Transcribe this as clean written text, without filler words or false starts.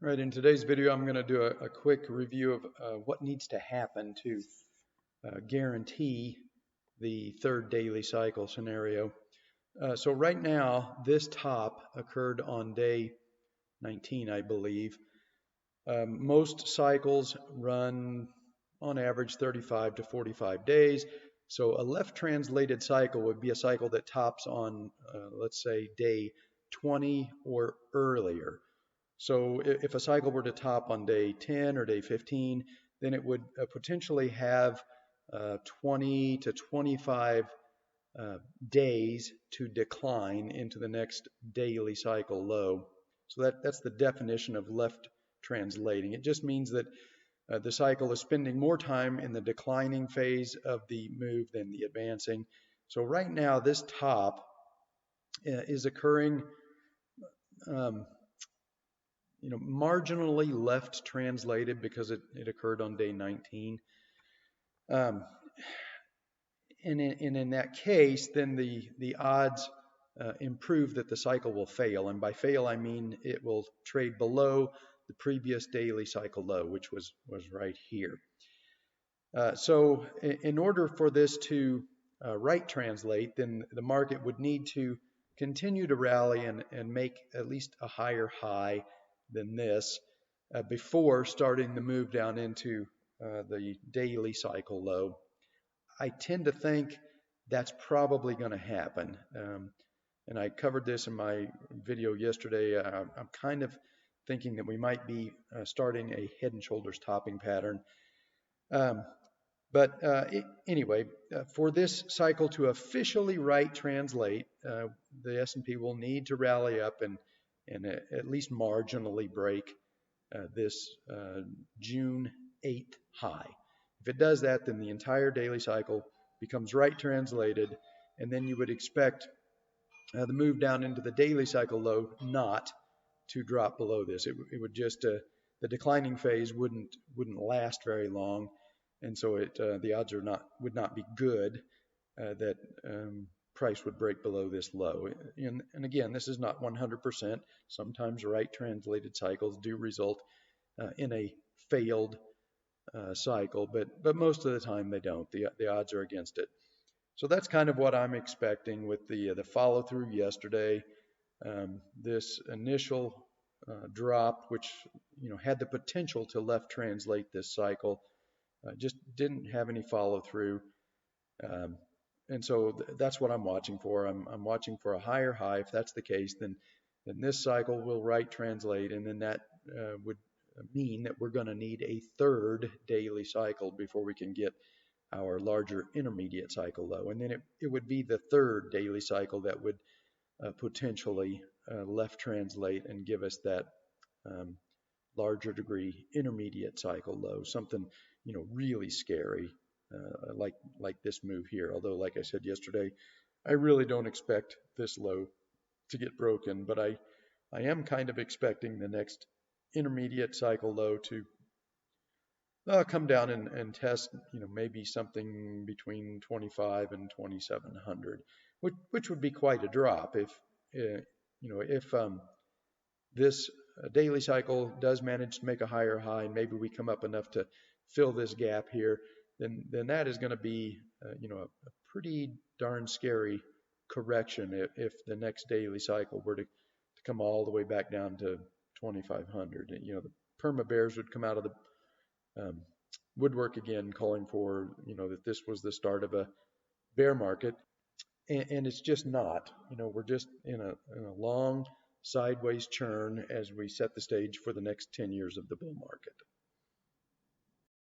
Right, in today's video, I'm going to do a quick review of what needs to happen to guarantee the third daily cycle scenario. So right now, this top occurred on day 19, I believe. Most cycles run on average 35 to 45 days. So a left translated cycle would be a cycle that tops on, let's say, day 20 or earlier. So if a cycle were to top on day 10 or day 15, then it would potentially have 20 to 25 days to decline into the next daily cycle low. So that's the definition of left translating. It just means that the cycle is spending more time in the declining phase of the move than the advancing. So right now, this top is occurring um, marginally left translated because it occurred on day 19. Um, and in that case, then the odds improve that the cycle will fail. And by fail, I mean it will trade below the previous daily cycle low, which was right here. So in order for this to right translate, then the market would need to continue to rally and make at least a higher high than this before starting the move down into the daily cycle low. I tend to think that's probably going to happen. And I covered this in my video yesterday. I'm kind of thinking that we might be starting a head and shoulders topping pattern. Um, anyway, for this cycle to officially right translate, the S&P will need to rally up and at least marginally break this June 8th high. If it does that, then the entire daily cycle becomes right translated, and then you would expect the move down into the daily cycle low not to drop below this. It would just the declining phase wouldn't last very long, and so the odds would not be good that price would break below this low. And again, this is not 100%. Sometimes right translated cycles do result in a failed cycle, but most of the time they don't. The odds are against it. So that's kind of what I'm expecting with the follow through yesterday. This initial drop, which had the potential to left translate this cycle, just didn't have any follow through. And so that's what I'm watching for. I'm watching for a higher high. If that's the case, then this cycle will right translate, and then that would mean that we're going to need a third daily cycle before we can get our larger intermediate cycle low. And then it would be the third daily cycle that would potentially left translate and give us that larger degree intermediate cycle low, something really scary like this move here. Although, like I said yesterday, I really don't expect this low to get broken, but I am kind of expecting the next intermediate cycle low to come down and test, maybe something between 25 and 2,700, which would be quite a drop if, if this daily cycle does manage to make a higher high, and maybe we come up enough to fill this gap here, then that is going to be, a pretty darn scary correction if the next daily cycle were to come all the way back down to 2,500. The perma bears would come out of the woodwork again, calling for that this was the start of a bear market, and it's just not. We're just in a long sideways churn as we set the stage for the next 10 years of the bull market.